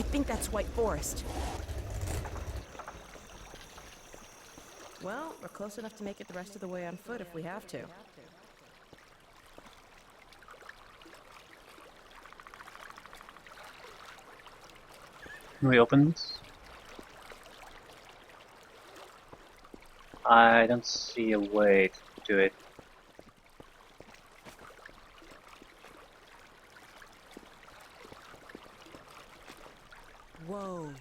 think that's White Forest. Well, we're close enough to make it the rest of the way on foot if we have to. Can we open this? I don't see a way to do it. Whoa.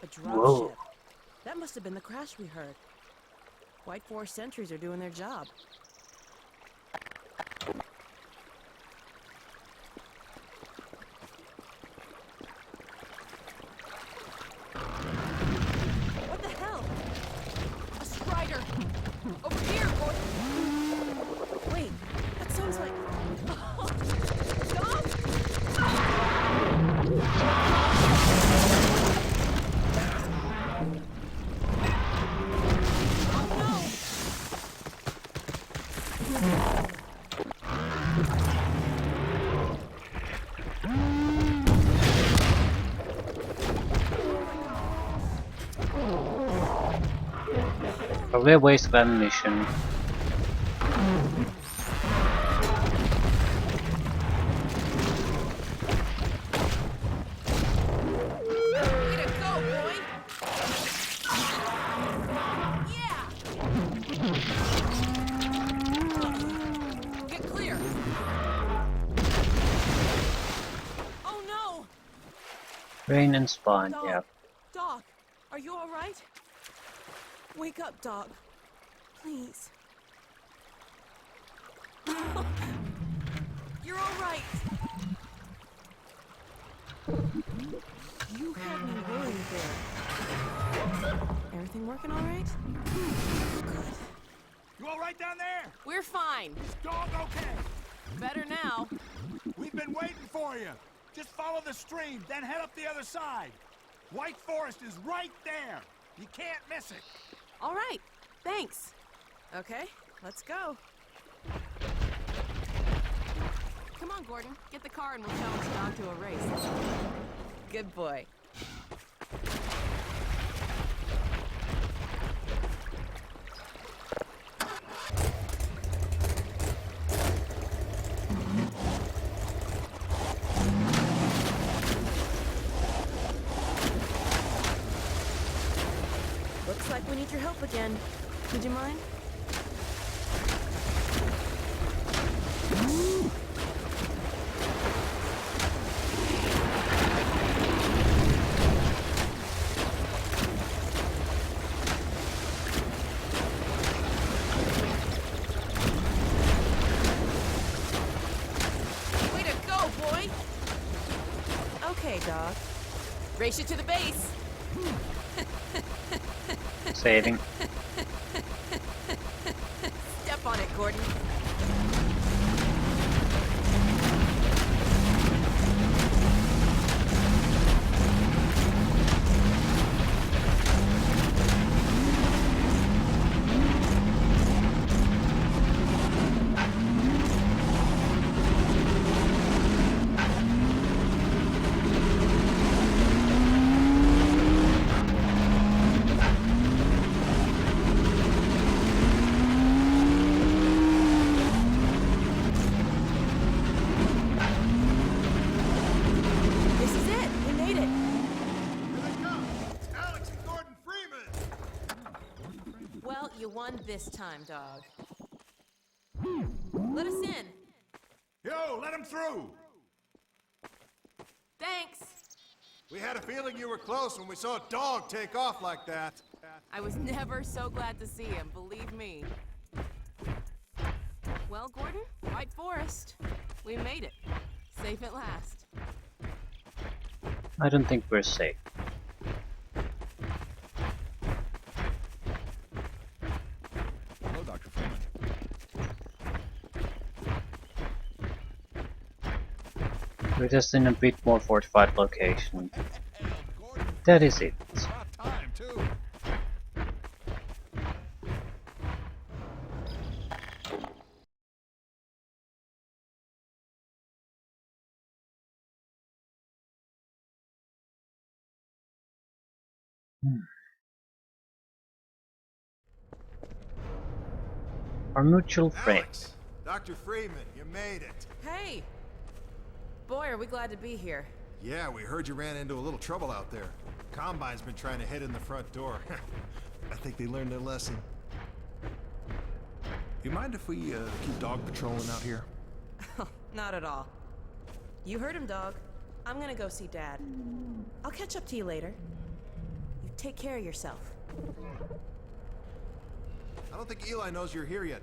A Whoa. dropship. That must have been the crash we heard. White Forest sentries are doing their job. What the hell? A strider! Over here, Gordon! Wait, that sounds like... Dog? Probably a waste of ammunition. Way to go, boy! Yeah! Get clear! Oh no! Brain and spine, Doc! yeah. Doc! Are you alright? Wake up, Doc. Please. You're alright! You had me worried there. Everything working alright? Good. You all right down there? We're fine. Is dog okay? Better now. We've been waiting for you. Just follow the stream, then head up the other side. White Forest is right there. You can't miss it. Alright. Thanks. Okay, let's go. Come on, Gordon. Get the car and we'll challenge Dog to a race. Good boy. Looks like we need your help again. Would you mind? Way to go, boy! Okay, Dog. Race you to the base. Saving. Step on it, Gordon. This is it. We made it. Here they come. It's Alex and Gordon Freeman. Well, you won this time, Dog. Let us in. Yo, let them through. Thanks. We had a feeling you were close when we saw a dog take off like that. I was never so glad to see him, believe me. Well, Gordon, White Forest. We made it. Safe at last. I don't think we're safe. Hello, Dr. Freeman. We're just in a bit more fortified location. That is it. About time, too. Our mutual friend. Alex! Dr. Freeman, you made it. Hey! Boy, are we glad to be here. Yeah, we heard you ran into a little trouble out there. Combine's been trying to hit in the front door. I think they learned their lesson. You mind if we keep dog patrolling out here? Not at all. You heard him, dog. I'm gonna go see Dad. I'll catch up to you later. You take care of yourself. I don't think Eli knows you're here yet.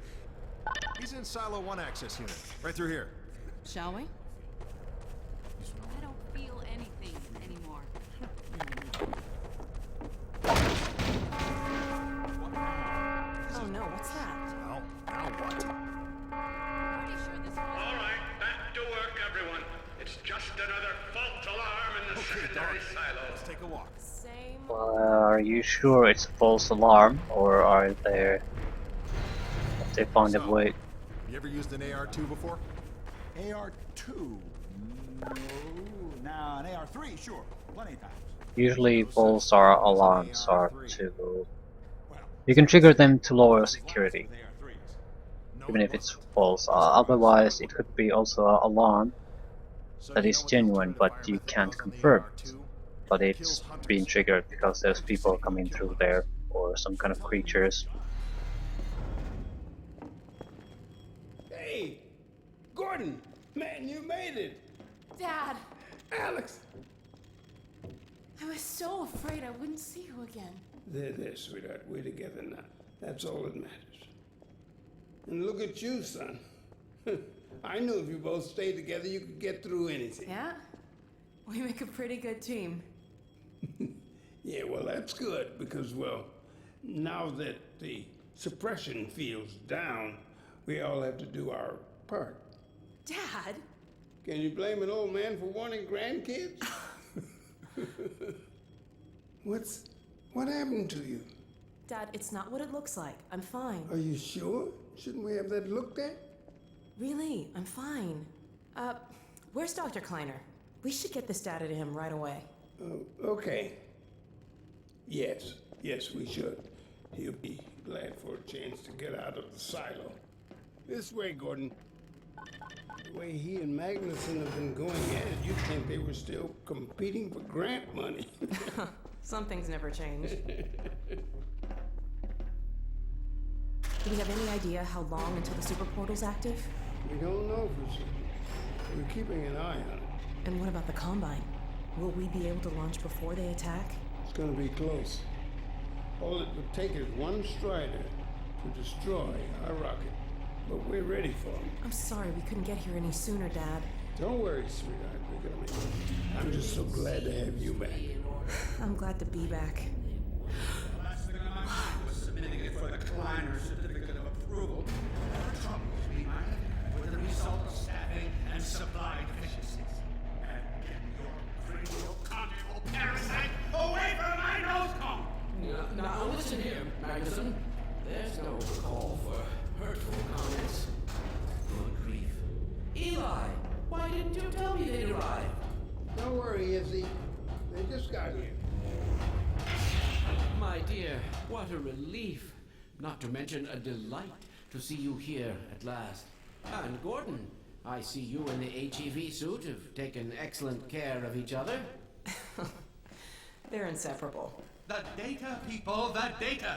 He's in Silo 1 access unit, right through here. Shall we? I don't feel anything anymore. Oh no, what's that? Now what? Pretty sure this All right, back to work, everyone. It's just another false alarm in the secondary silo. Let's take a walk. Same. Are you sure it's a false alarm, or are they? Have they found a So, way? You ever used an AR-2 before? AR-2? No. Now, an AR-3, sure. Plenty of times. Usually, false alarms are to. Well, You can trigger them to lower security, with AR-3s. No, even it if it's wasn't. false. Otherwise, it could be also an alarm, So that you is know what the genuine, alternative but fire you method can't was on the confirm AR-2? but It it's kills hunters. being triggered because there's people coming through there, or some kind of creatures. Hey, Gordon, man, you made it. Dad! Alex. I was so afraid I wouldn't see you again. There, sweetheart. We're together now. That's all that matters. And look at you, son. I knew if you both stayed together, you could get through anything. Yeah? We make a pretty good team. Yeah, well, that's good because, well, now that the suppression field's down, we all have to do our part. Dad? Can you blame an old man for wanting grandkids? What happened to you? Dad, it's not what it looks like. I'm fine. Are you sure? Shouldn't we have that looked at? Really, I'm fine. Where's Dr. Kleiner? We should get this data to him right away. Oh, okay. Yes, we should. He'll be glad for a chance to get out of the silo. This way, Gordon. The way he and Magnuson have been going at it, you'd think they were still competing for grant money. Some things never change. Do we have any idea how long until the super portal's active? We don't know for certain. We're keeping an eye on it. And what about the Combine? Will we be able to launch before they attack? It's gonna be close. All it would take is one Strider to destroy our rocket. But we're ready for him. I'm sorry we couldn't get here any sooner, Dad. Don't worry, sweetheart. We're gonna make it. I'm just so glad to have you back. I'm glad to be back. The last thing on my mind was submitting it for the Kleiner certificate of approval. There are troubles we might have had with the result of staffing and supply deficiencies. And get your cranial conjugal parasite away from my nose cone! Now listen here, Magnuson. There's no call for hurtful comments. Good grief. Eli, why didn't you tell me they'd arrived? Don't worry, Izzy. They just got here. My dear, what a relief. Not to mention a delight to see you here at last. And Gordon, I see you in the HEV suit have taken excellent care of each other. They're inseparable. The data, people, the data!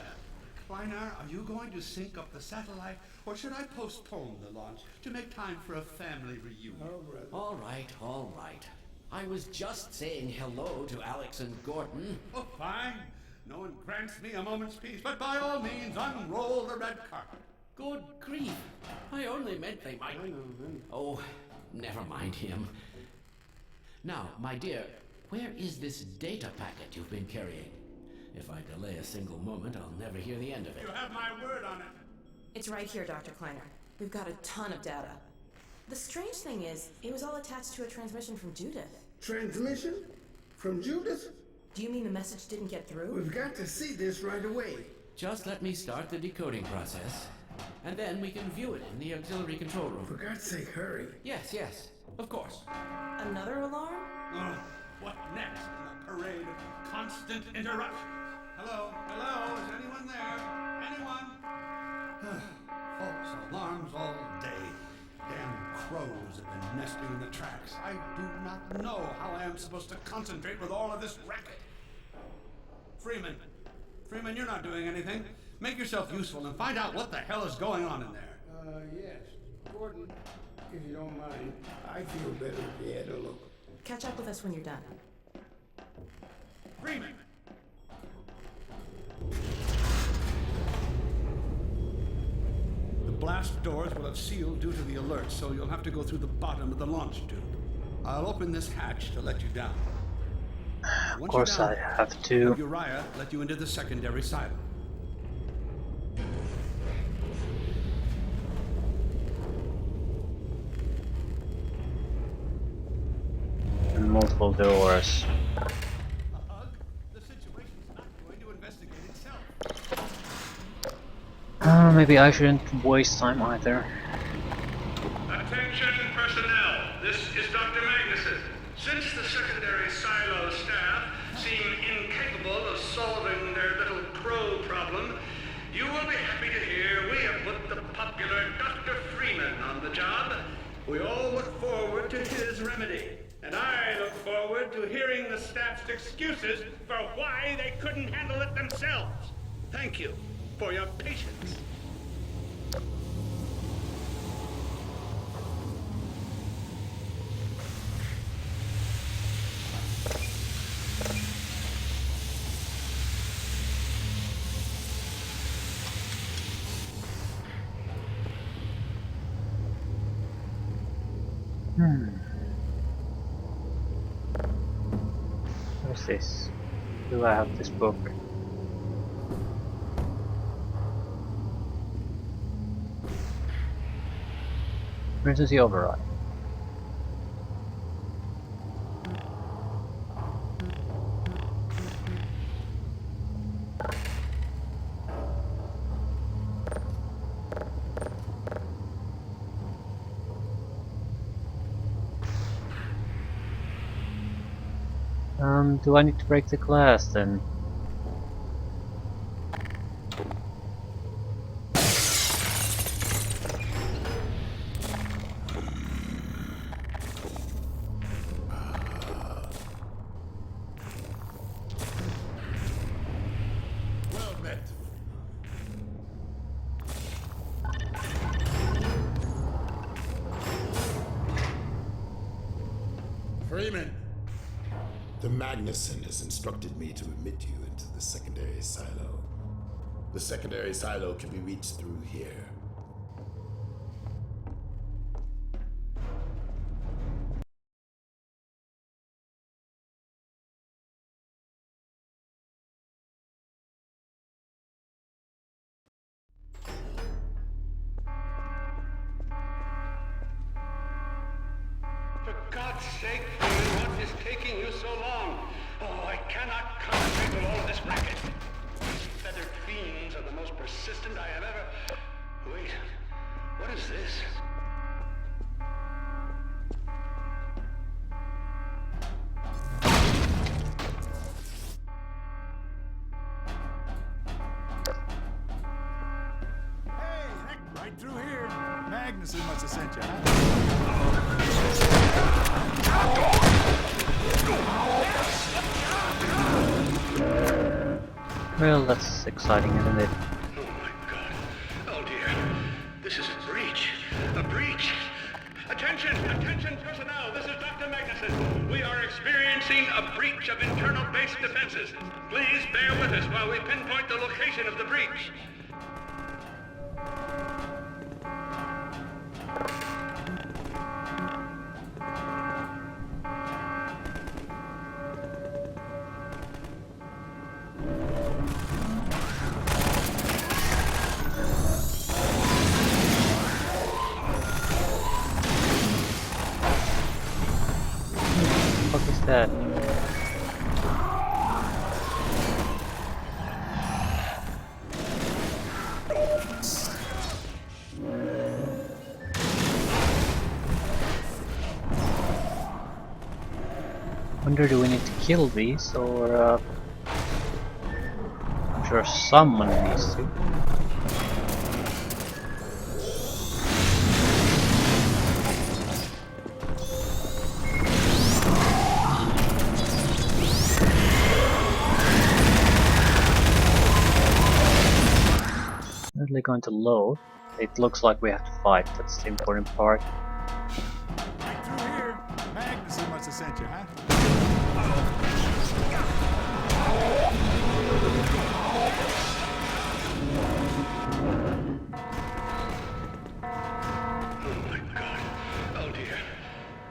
Kleiner, are you going to sync up the satellite, or should I postpone the launch to make time for a family reunion? Oh, brother. All right. I was just saying hello to Alex and Gordon. Oh, fine. No one grants me a moment's peace, but by all means, unroll the red carpet. Good grief. I only meant they might. Oh, never mind him. Now, my dear, where is this data packet you've been carrying? If I delay a single moment, I'll never hear the end of it. You have my word on it. It's right here, Dr. Kleiner. We've got a ton of data. The strange thing is, it was all attached to a transmission from Judith. Transmission? From Judith? Do you mean the message didn't get through? We've got to see this right away. Just let me start the decoding process, and then we can view it in the auxiliary control For room. God's sake, hurry. Yes, of course. Another alarm? Oh, what next in the parade of constant interruption? Hello? Hello? Is anyone there? Anyone? False alarms all day. Damn crows have been nesting in the tracks. I do not know how I am supposed to concentrate with all of this racket. Freeman. Freeman, you're not doing anything. Make yourself useful and find out what the hell is going on in there. Yes. Gordon, if you don't mind, I feel better if you had a look. Catch up with us when you're done. Freeman! The blast doors will have sealed due to the alert, so you'll have to go through the bottom of the launch tube. I'll open this hatch to let you down. Of course I have to. Uriah let you into the secondary silo. And multiple doors. The situation's not going to investigate itself. Maybe I shouldn't waste time either. Attention personnel, this is Dr. Magnuson. Since the secondary silo staff seem incapable of solving their little crow problem, you will be happy to hear we have put the popular Dr. Freeman on the job. We all look forward to his remedy, and I look forward to hearing the staff's excuses for why they couldn't handle it themselves. Thank you for your patience. What's this? Do I have this book? Emergency override. Do I need to break the glass then? Well met. Freeman. The Magnuson has instructed me to admit you into the secondary silo. The secondary silo can be reached through here. For God's sake, Freeman, what is taking you so long? Oh, I cannot concentrate with all of this racket. These feathered fiends are the most persistent I have ever... Wait, what is this? Hey, heck, right through here. Magnuson must have sent you, huh? Well, that's exciting, isn't it? Oh my God. Oh dear. This is a breach. A breach. Attention! Attention personnel! This is Dr. Magnuson. We are experiencing a breach of internal base defenses. Please bear with us while we pinpoint the location of the breach. What is that? Wonder, do we need to kill these or sure someone needs to. Definitely going to load. It looks like we have to fight, that's the important part. Right through here. Magnuson must have sent you, huh? Oh my God. Oh dear.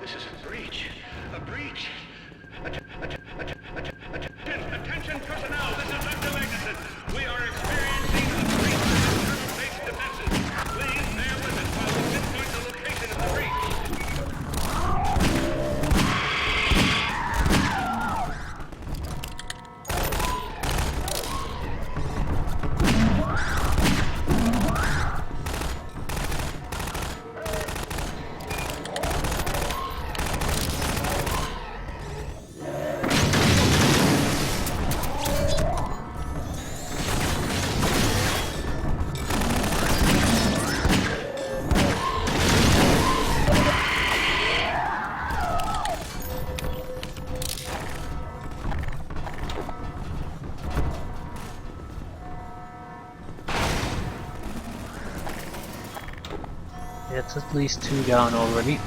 This is a breach. A breach. Attention personnel, this is Dr. Magnuson. We are experiencing a breach of internal base defenses. Please bear with us while we pinpoint the location of the breach. It's at least 2 down already.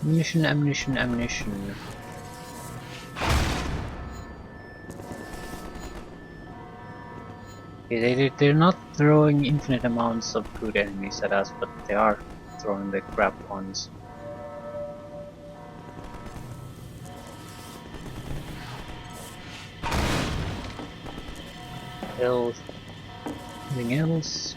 Ammunition, ammunition, ammunition. Okay, they're not throwing infinite amounts of good enemies at us, but they are throwing the crap ones. Health. Anything else?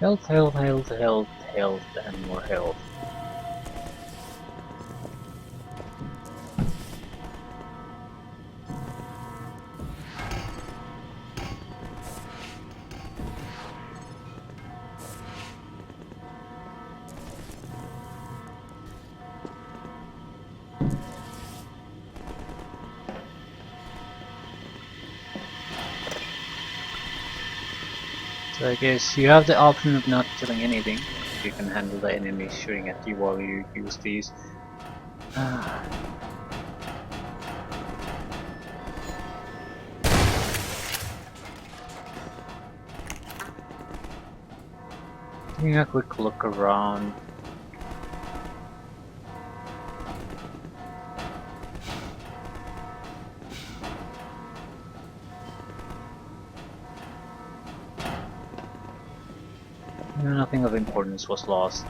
Health, health, health, health, health, and more health. So I guess you have the option of not killing anything. You can handle the enemy shooting at you while you use these. Taking a quick look around. Nothing of importance was lost.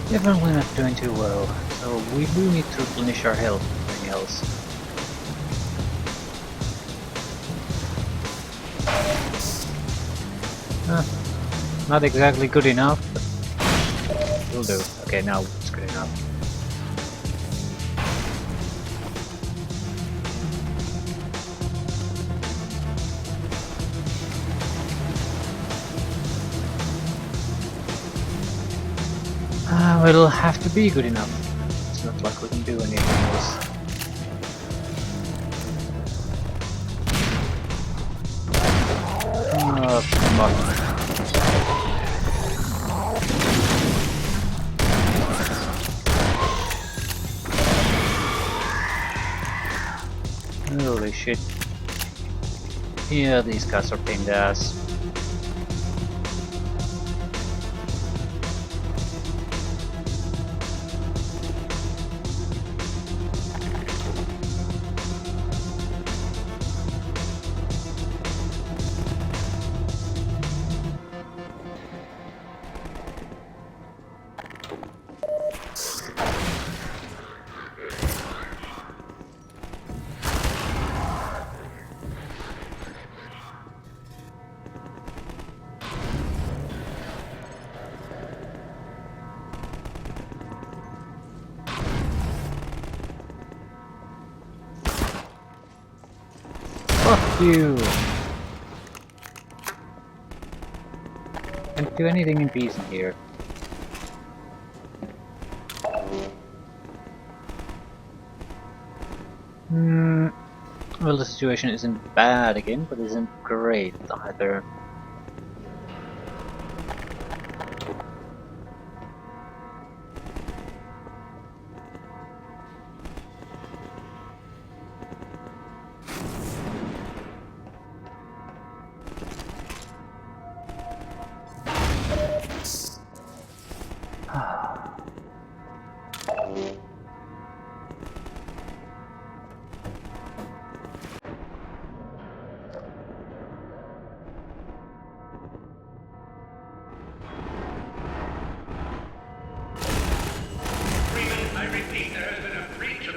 Definitely not doing too well, so we do need to replenish our health, if nothing else. Not exactly good enough, but will do. Okay, now it's good enough. It'll have to be good enough. It's not like we can do anything else. Oh, fuck. Holy shit. Yeah, these guys are pain in the ass. Fuck you! Can't do anything in peace in here. Well, the situation isn't bad again, but isn't great either.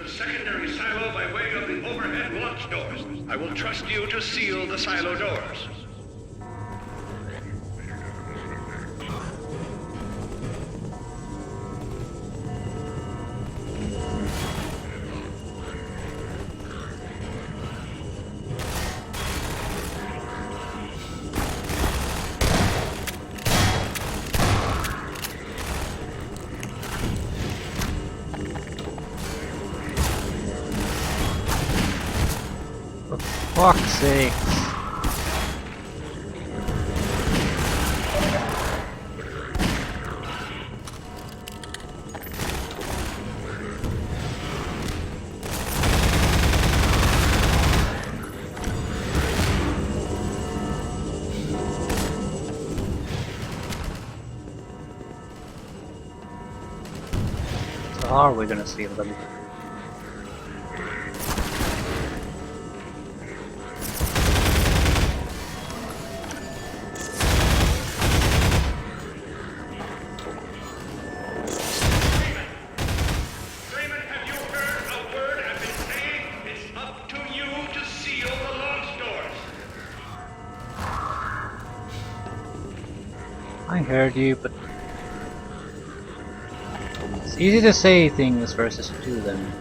Secondary silo by way of the overhead launch doors. I will trust you to seal the silo doors. Fuck's sake. So how are we gonna seal them? I heard you, but it's easy to say things versus to do them.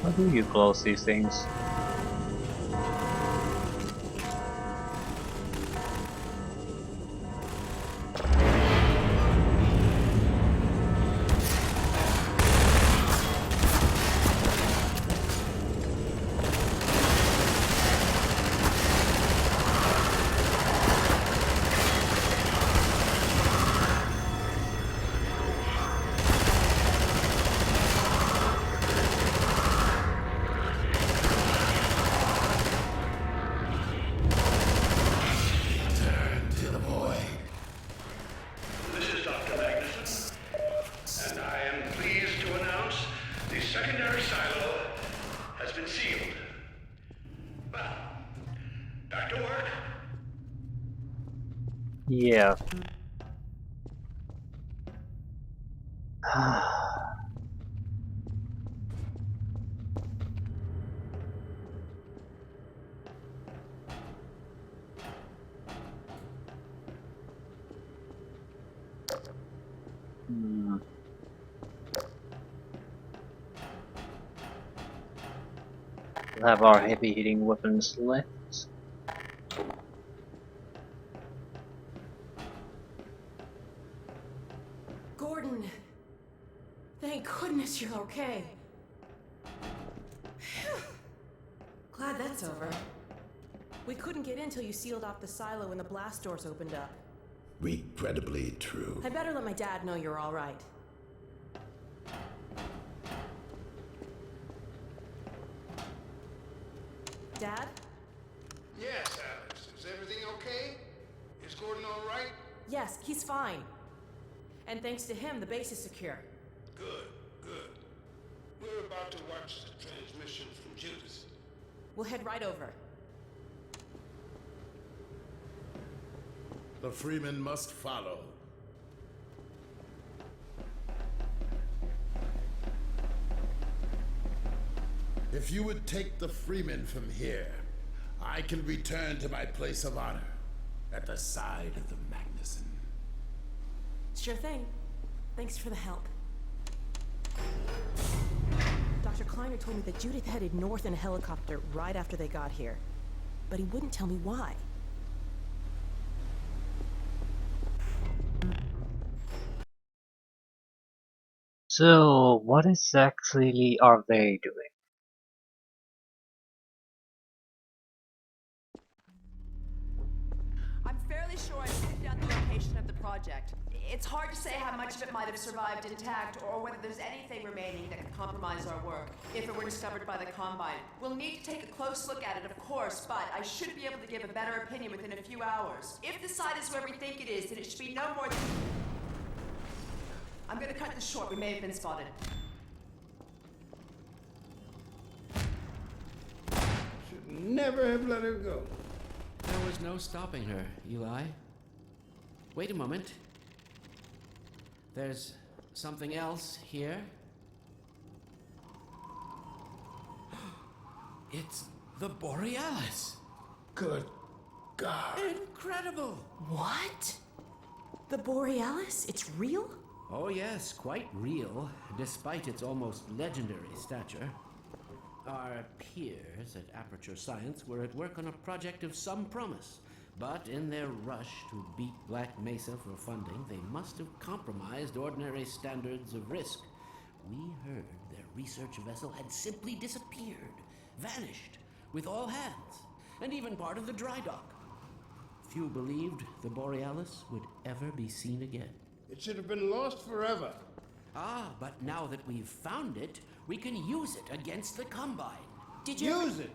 How do you close these things? been sealed. Well, back to work. Yeah. Hmm. We'll have our heavy hitting weapons left. Gordon! Thank goodness you're okay. Phew. Glad that's over. We couldn't get in till you sealed off the silo when the blast doors opened up. Regrettably true. I better let my dad know you're all right. Dad? Yes, Alex. Is everything okay? Is Gordon all right? Yes, he's fine. And thanks to him, the base is secure. Good, good. We're about to watch the transmission from Judas. We'll head right over. The Freeman must follow. If you would take the Freeman from here, I can return to my place of honor at the side of the Magnuson. Sure thing. Thanks for the help. Dr. Kleiner told me that Judith headed north in a helicopter right after they got here. But he wouldn't tell me why. So, what exactly are they doing? I'm fairly sure I picked down the location of the project. It's hard to say how much of it might have survived intact or whether there's anything remaining that could compromise our work if it were discovered by the Combine. We'll need to take a close look at it, of course, but I should be able to give a better opinion within a few hours. If the site is where we think it is, then it should be no more than... I'm gonna cut this short. We may have been spotted. Should never have let her go. There was no stopping her, Eli. Wait a moment. There's something else here. It's the Borealis. Good God. Incredible! What? The Borealis? It's real? Oh yes, quite real, despite its almost legendary stature. Our peers at Aperture Science were at work on a project of some promise, but in their rush to beat Black Mesa for funding, they must have compromised ordinary standards of risk. We heard their research vessel had simply disappeared, vanished, with all hands, and even part of the dry dock. Few believed the Borealis would ever be seen again. It should have been lost forever. Ah, but now that we've found it, we can use it against the Combine. Did you Use it.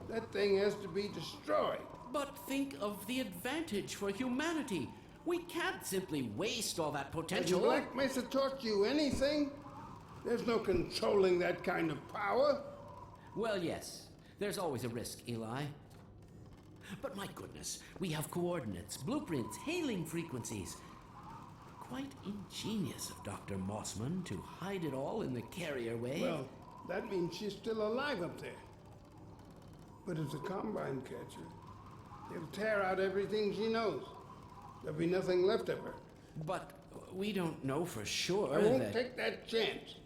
That thing has to be destroyed. But think of the advantage for humanity. We can't simply waste all that Has potential. Black Mesa taught you anything? There's no controlling that kind of power. Well, yes. There's always a risk, Eli. But my goodness, we have coordinates, blueprints, hailing frequencies. Quite ingenious of Dr. Mossman to hide it all in the carrier wave. Well, that means she's still alive up there. But as a Combine catcher, it'll tear out everything she knows. There'll be nothing left of her. But we don't know for sure I won't that... take that chance.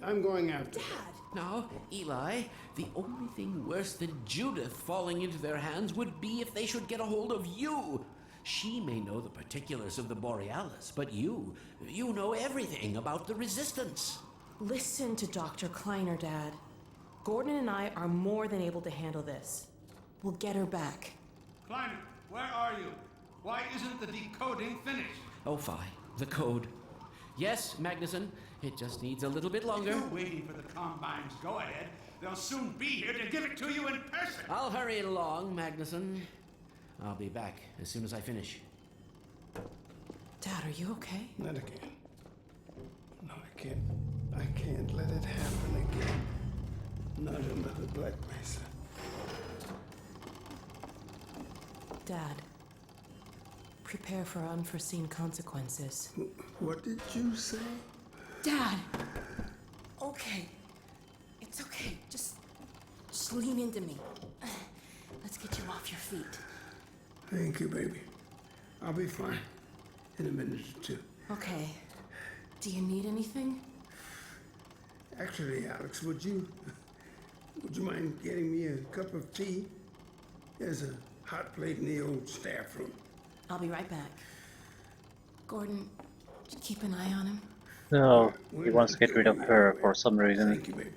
I'm going after her. Dad? Now, Eli, the only thing worse than Judith falling into their hands would be if they should get a hold of you. She may know the particulars of the Borealis, but you know everything about the Resistance. Listen to Dr. Kleiner, Dad. Gordon and I are more than able to handle this. We'll get her back. Kleiner, where are you? Why isn't the decoding finished? Oh, fine. The code. Yes, Magnuson. It just needs a little bit longer. You're waiting for the Combine's go-ahead. They'll soon be here to give it to you in person. I'll hurry it along, Magnuson. I'll be back as soon as I finish. Dad, are you okay? Not again. No, I can't let it happen again. Not another Black Mesa. Dad, prepare for unforeseen consequences. What did you say? Dad! Okay. It's okay. Just lean into me. Let's get you off your feet. Thank you, baby. I'll be fine in a minute or two. Okay. Do you need anything? Actually, Alex, would you mind getting me a cup of tea? There's a hot plate in the old staff room. I'll be right back. Gordon, keep an eye on him. No, he wants to get rid of her for some reason. Thank you, baby.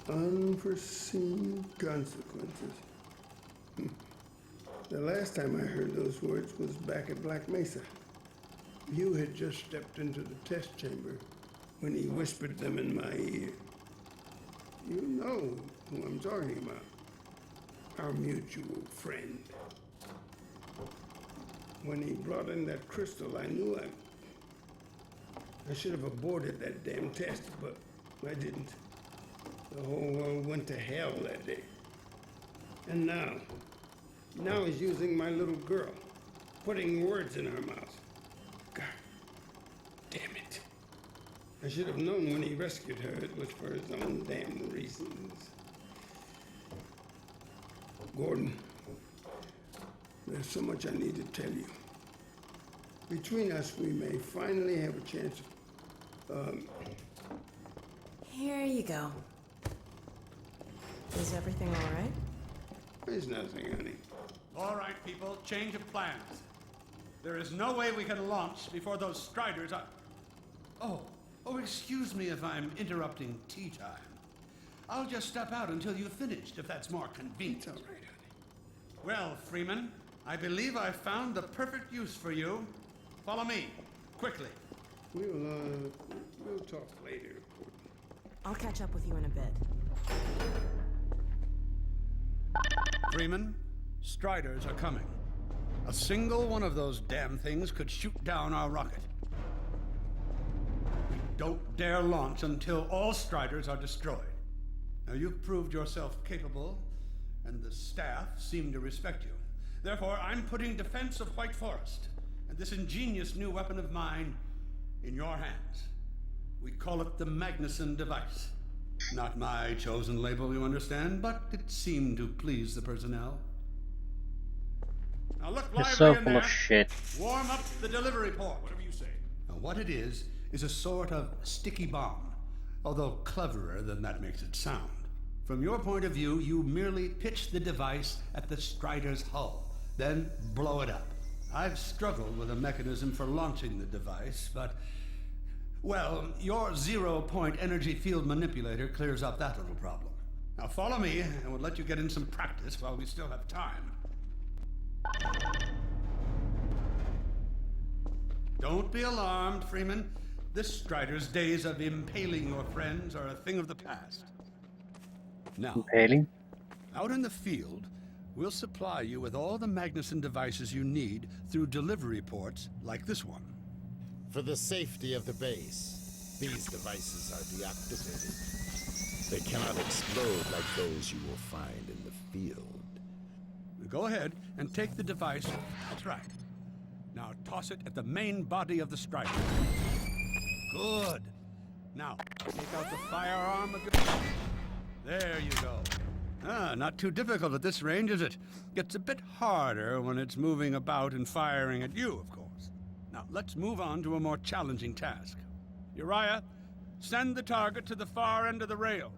Unforeseen consequences. The last time I heard those words was back at Black Mesa. You had just stepped into the test chamber when he whispered them in my ear. You know who I'm talking about. Our mutual friend. When he brought in that crystal, I knew I should have aborted that damn test, but I didn't. The whole world went to hell that day. And now he's using my little girl, putting words in her mouth. God damn it. I should have known when he rescued her it was for his own damn reasons. Gordon, there's so much I need to tell you. Between us, we may finally have a chance of, Here you go. Is everything all right? There's nothing, honey. All right, people, change of plans. There is no way we can launch before those Striders are... Oh, excuse me if I'm interrupting tea time. I'll just step out until you've finished, if that's more convenient. It's all right, honey. Well, Freeman, I believe I've found the perfect use for you. Follow me, quickly. We'll talk later. I'll catch up with you in a bit. Freeman, Striders are coming. A single one of those damn things could shoot down our rocket. We don't dare launch until all Striders are destroyed. Now, you've proved yourself capable, and the staff seem to respect you. Therefore, I'm putting defense of White Forest and this ingenious new weapon of mine in your hands. We call it the Magnuson device. Not my chosen label, you understand, but it seemed to please the personnel. Now look You're lively so in full there. of shit. Warm up the delivery port. Whatever you say. Now what it is a sort of sticky bomb, although cleverer than that makes it sound. From your point of view, you merely pitch the device at the Strider's hull, then blow it up. I've struggled with a mechanism for launching the device, but... well, your zero-point energy field manipulator clears up that little problem. Now follow me, and we'll let you get in some practice while we still have time. Don't be alarmed, Freeman. This Strider's days of impaling your friends are a thing of the past. Now, Impaling? out in the field, we'll supply you with all the Magnuson devices you need through delivery ports like this one. For the safety of the base, these devices are deactivated. They cannot explode like those you will find in the field. Go ahead and take the device. That's right. Now toss it at the main body of the Strider. Good. Now, take out the firearm of your... There you go. Not too difficult at this range, is it? Gets a bit harder when it's moving about and firing at you, of course. Now, let's move on to a more challenging task. Uriah, send the target to the far end of the rails.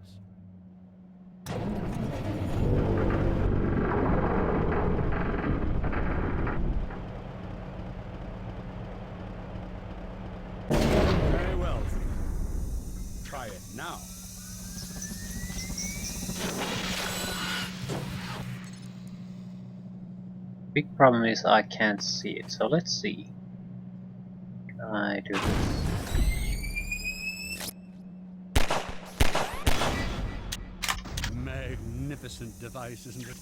Very well. Try it now. Big problem is I can't see it, so let's see. Can I do this? Magnificent device, isn't it?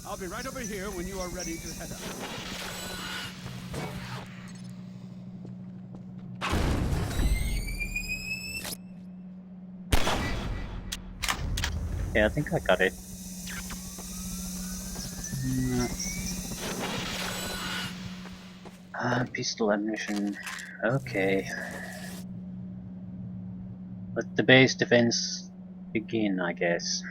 I'll be right over here when you are ready to head up. Okay, I think I got it. Pistol ammunition. Okay. Let the base defense begin, I guess.